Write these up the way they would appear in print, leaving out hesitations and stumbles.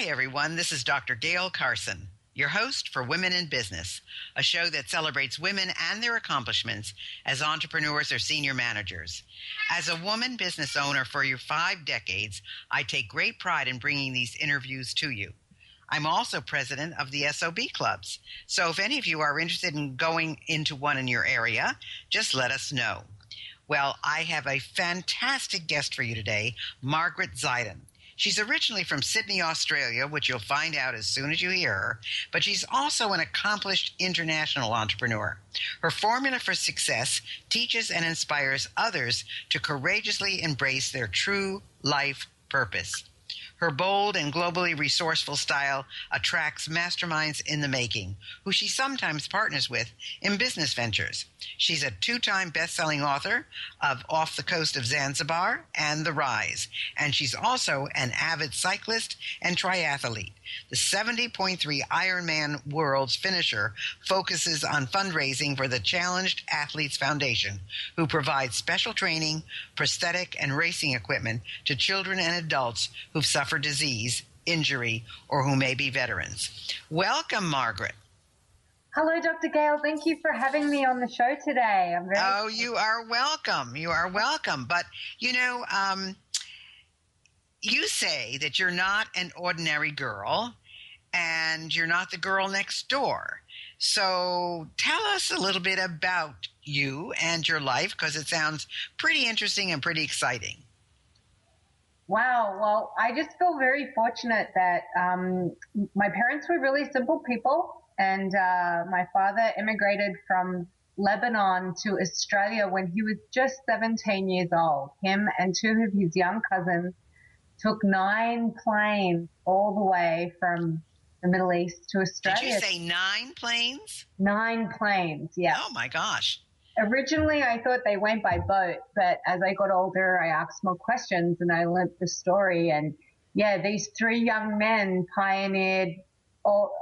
Hi, everyone. This is Dr. Gail Carson, your host for Women in Business, a show that celebrates women and their accomplishments as entrepreneurs or senior managers. As a woman business owner for 5 decades, I take great pride in bringing these interviews to you. I'm also president of the SOB clubs, so if any of you are interested in going into one in your area, just let us know. Well, I have a fantastic guest for you today, Margaret Zeidin. She's originally from Sydney, Australia, which you'll find out as soon as you hear her, but she's also an accomplished international entrepreneur. Her formula for success teaches and inspires others to courageously embrace their true life purpose. Her bold and globally resourceful style attracts masterminds in the making, who she sometimes partners with in business ventures. She's a 2-time best-selling author of Off the Coast of Zanzibar and The Rise, and she's also an avid cyclist and triathlete. The 70.3 Ironman World's finisher focuses on fundraising for the Challenged Athletes Foundation, who provides special training, prosthetic, and racing equipment to children and adults who've suffered disease, injury, or who may be veterans. Welcome, Margaret. Hello, Dr. Gail. Thank you for having me on the show today. You are welcome. You are welcome. But, you say that you're not an ordinary girl and you're not the girl next door. So tell us a little bit about you and your life, because it sounds pretty interesting and pretty exciting. Wow. Well, I just feel very fortunate that my parents were really simple people, and my father immigrated from Lebanon to Australia when he was just 17 years old. Him and 2 of his young cousins took 9 planes all the way from the Middle East to Australia. Did you say 9 planes? 9 planes, yeah. Oh, my gosh. Originally, I thought they went by boat, but as I got older, I asked more questions and I learned the story. And yeah, these 3 young men pioneered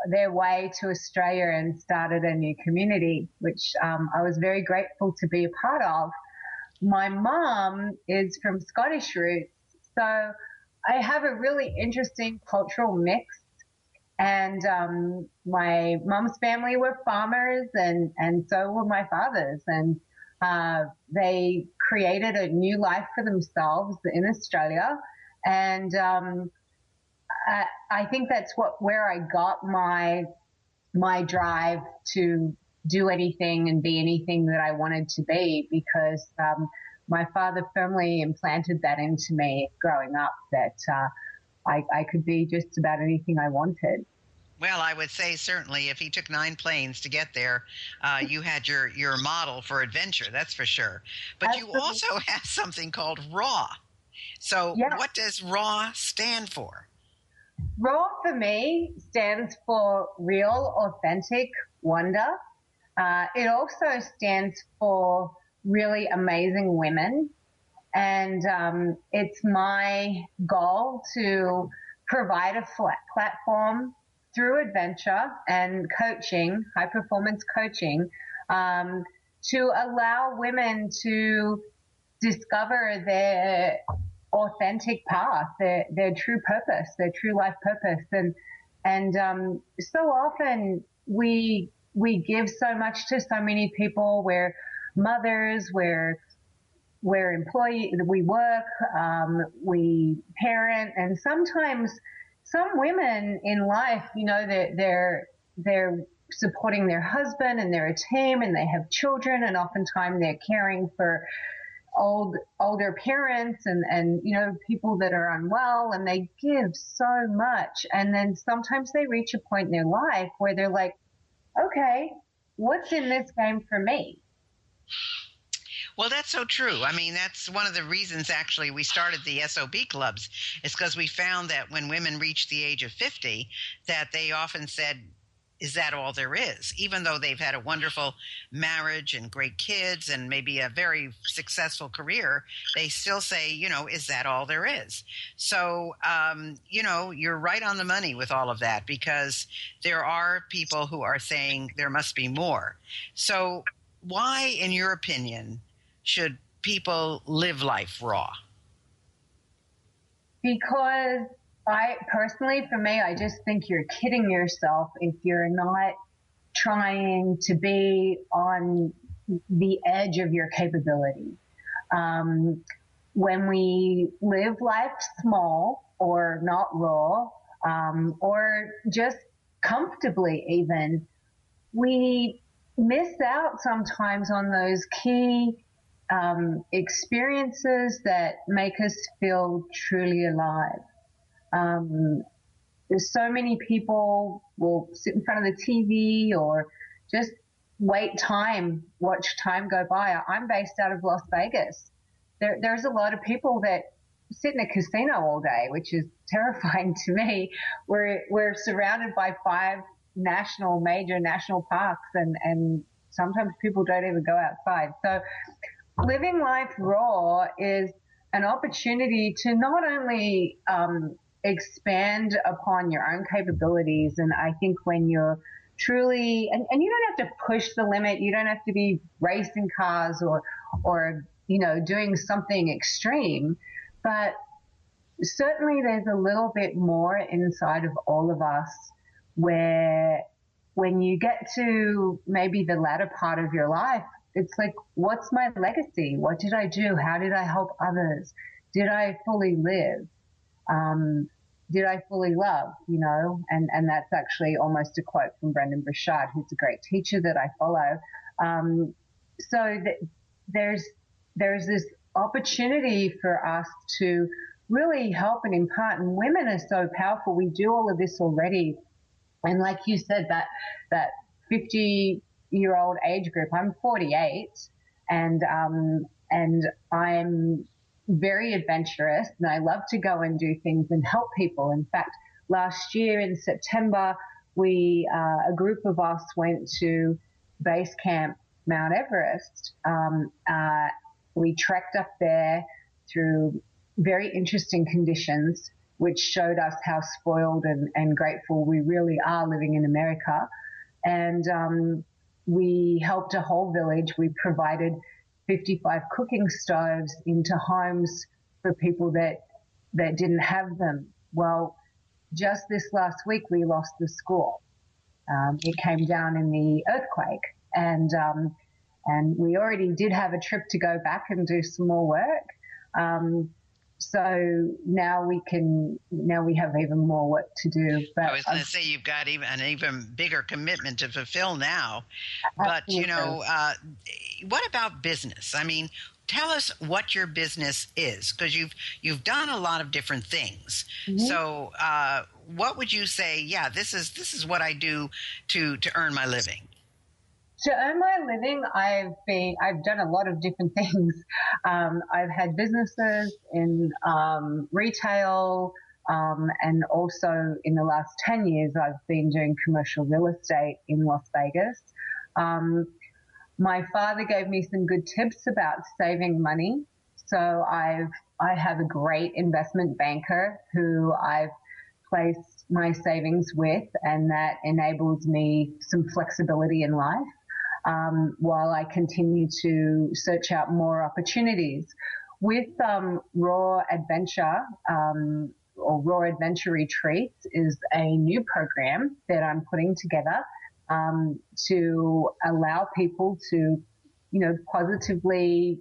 their way to Australia and started a new community, which I was very grateful to be a part of. My mom is from Scottish roots, so I have a really interesting cultural mix. And my mom's family were farmers, and so were my father's. And they created a new life for themselves in Australia. And I think that's where I got my drive to do anything and be anything that I wanted to be, because my father firmly implanted that into me growing up, that I could be just about anything I wanted. Well, I would say certainly if he took 9 planes to get there, you had your model for adventure, that's for sure. But Absolutely. You also have something called RAW. So What does RAW stand for? RAW for me stands for Real Authentic Wonder. It also stands for Really Amazing Women. And it's my goal to provide a platform through adventure and coaching, high performance coaching, to allow women to discover their authentic path, their true purpose, their true life purpose. And so often we give so much to so many people. We're mothers, we're employees, we work, we parent, and sometimes some women in life, they're supporting their husband and they're a team and they have children, and oftentimes they're caring for older parents and people that are unwell, and they give so much. And then sometimes they reach a point in their life where they're like, okay, what's in this game for me? Well, that's so true. I mean, that's one of the reasons, actually, we started the SOB clubs, is because we found that when women reached the age of 50, that they often said, is that all there is? Even though they've had a wonderful marriage and great kids and maybe a very successful career, they still say, is that all there is? So, you're right on the money with all of that, because there are people who are saying there must be more. So why, in your opinion, should people live life raw? Because I personally, for me, I just think you're kidding yourself if you're not trying to be on the edge of your capability. When we live life small or not raw, or just comfortably even, we miss out sometimes on those key experiences that make us feel truly alive. There's so many people will sit in front of the TV or just watch time go by. I'm based out of Las Vegas. There's a lot of people that sit in a casino all day, which is terrifying to me. We're surrounded by 5 major national parks, and sometimes people don't even go outside. So living life raw is an opportunity to not only expand upon your own capabilities. And I think when you're truly, and you don't have to push the limit, you don't have to be racing cars or doing something extreme, but certainly there's a little bit more inside of all of us where when you get to maybe the latter part of your life, it's like, what's my legacy? What did I do? How did I help others? Did I fully live? Did I fully love, and that's actually almost a quote from Brendan Burchard, who's a great teacher that I follow. There's this opportunity for us to really help and impart, and women are so powerful. We do all of this already. And like you said, that 50-year-old age group, I'm 48 and I'm very adventurous, and I love to go and do things and help people. In fact, last year in September, a group of us went to base camp Mount Everest. We trekked up there through very interesting conditions, which showed us how spoiled and grateful we really are living in America. And we helped a whole village. We provided 55 cooking stoves into homes for people that didn't have them. Well, just this last week, we lost the school. It came down in the earthquake, and we already did have a trip to go back and do some more work. So now we have even more work to do. But I was going to say you've got an even bigger commitment to fulfill now. But, what about business? I mean, tell us what your business is, because you've done a lot of different things. Mm-hmm. So what would you say, this is what I do to earn my living? To earn my living, I've done a lot of different things. I've had businesses in retail, and also in the last 10 years, I've been doing commercial real estate in Las Vegas. My father gave me some good tips about saving money. So I have a great investment banker who I've placed my savings with, and that enables me some flexibility in life. While I continue to search out more opportunities. With Raw Adventure, or Raw Adventure Retreats is a new program that I'm putting together to allow people to, positively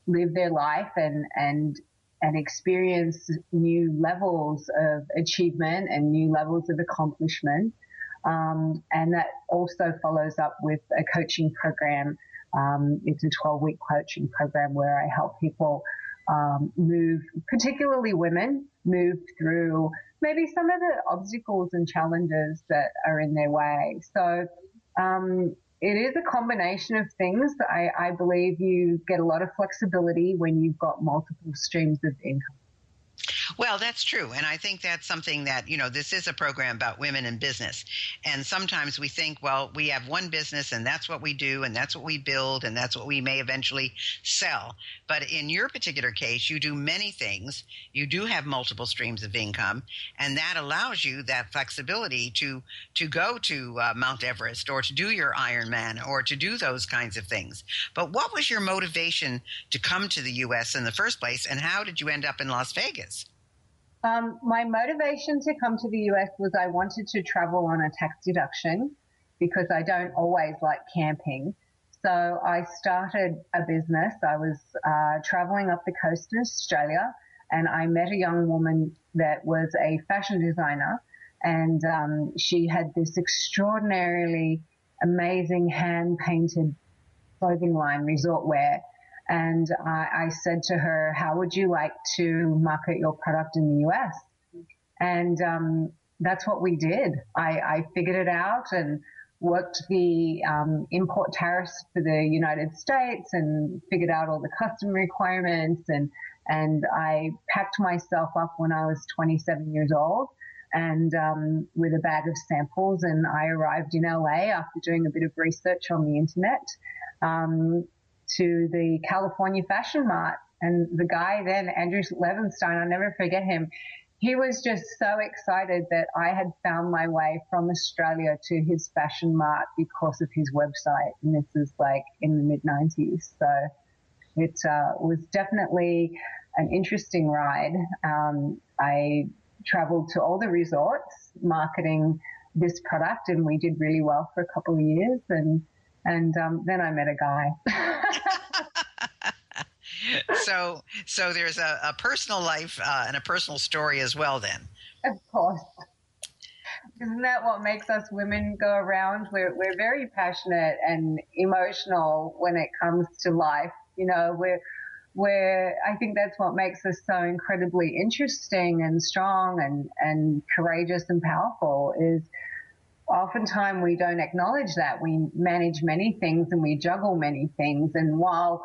live their life and experience new levels of achievement and new levels of accomplishment. And that also follows up with a coaching program. It's a 12-week coaching program where I help people move, particularly women, move through maybe some of the obstacles and challenges that are in their way. So it is a combination of things. I believe you get a lot of flexibility when you've got multiple streams of income. Well, that's true. And I think that's something that, this is a program about women in business. And sometimes we think, well, we have one business and that's what we do and that's what we build and that's what we may eventually sell. But in your particular case, you do many things. You do have multiple streams of income, and that allows you that flexibility to go to Mount Everest or to do your Ironman or to do those kinds of things. But what was your motivation to come to the U.S. in the first place, and how did you end up in Las Vegas? My motivation to come to the US was I wanted to travel on a tax deduction because I don't always like camping. So I started a business. I was traveling up the coast in Australia, and I met a young woman that was a fashion designer, and she had this extraordinarily amazing hand-painted clothing line, resort wear. And I said to her, how would you like to market your product in the US? And that's what we did. I figured it out and worked the import tariffs for the United States and figured out all the custom requirements. And I packed myself up when I was 27 years old and with a bag of samples. And I arrived in LA after doing a bit of research on the internet. To the California Fashion Mart. And the guy then, Andrew Levenstein, I'll never forget him, he was just so excited that I had found my way from Australia to his Fashion Mart because of his website. And this is like in the mid-90s. So it was definitely an interesting ride. I traveled to all the resorts marketing this product, and we did really well for a couple of years. And then I met a guy. So there's a personal life and a personal story as well then. Of course. Isn't that what makes us women go around? We're very passionate and emotional when it comes to life. You know, I think that's what makes us so incredibly interesting and strong and courageous and powerful is oftentimes we don't acknowledge that. We manage many things and we juggle many things. And while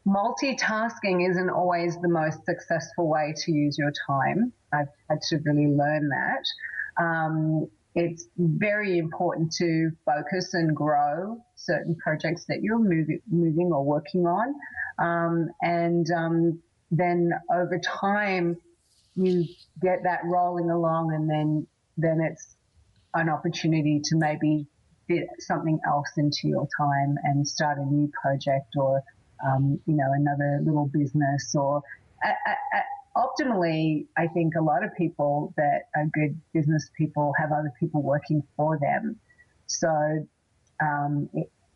multitasking isn't always the most successful way to use your time, I've had to really learn that. It's very important to focus and grow certain projects that you're moving or working on. Then over time, you get that rolling along and then it's an opportunity to maybe fit something else into your time and start a new project or, another little business or optimally, I think a lot of people that are good business people have other people working for them. So,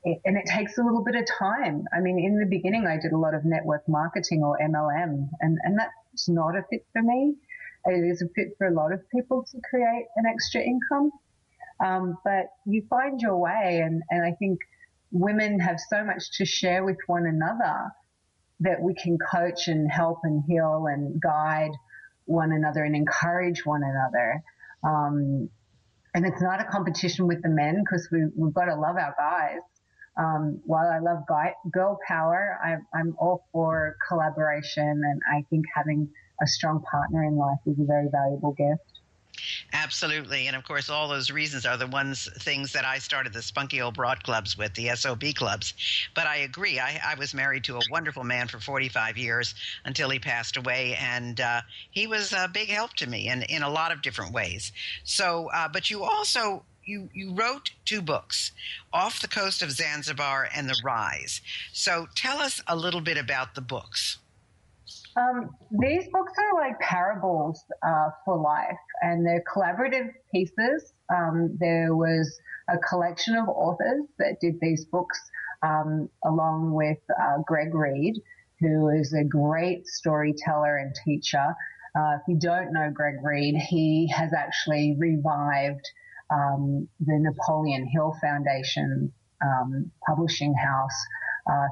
it takes a little bit of time. I mean, in the beginning, I did a lot of network marketing or MLM, and that's not a fit for me. It is a fit for a lot of people to create an extra income. But you find your way, and I think women have so much to share with one another that we can coach and help and heal and guide one another and encourage one another. And it's not a competition with the men because we've got to love our guys. While I love girl power, I'm all for collaboration, and I think having a strong partner in life is a very valuable gift. Absolutely. And of course, all those reasons are the things that I started the spunky old broad clubs with, the SOB clubs. But I agree. I was married to a wonderful man for 45 years until he passed away. And he was a big help to me in a lot of different ways. So, but you also, you wrote 2 books, Off the Coast of Zanzibar and The Rise. So tell us a little bit about the books. These books are like parables for life, and they're collaborative pieces. There was a collection of authors that did these books along with Greg Reed, who is a great storyteller and teacher. If you don't know Greg Reed, he has actually revived the Napoleon Hill Foundation publishing house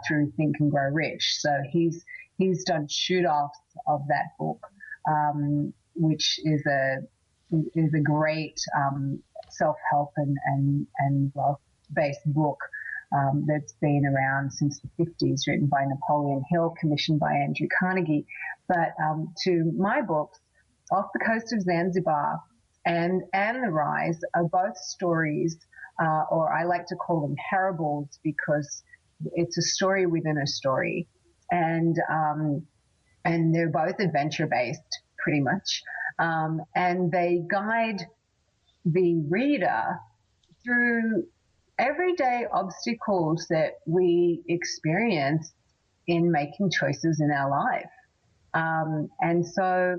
through Think and Grow Rich. So he's done shoot-offs of that book, which is a great self-help and love-based book that's been around since the 50s, written by Napoleon Hill, commissioned by Andrew Carnegie. But to my books, Off the Coast of Zanzibar and The Rise are both stories, or I like to call them parables, because it's a story within a story. And they're both adventure-based, pretty much. And they guide the reader through everyday obstacles that we experience in making choices in our life. And so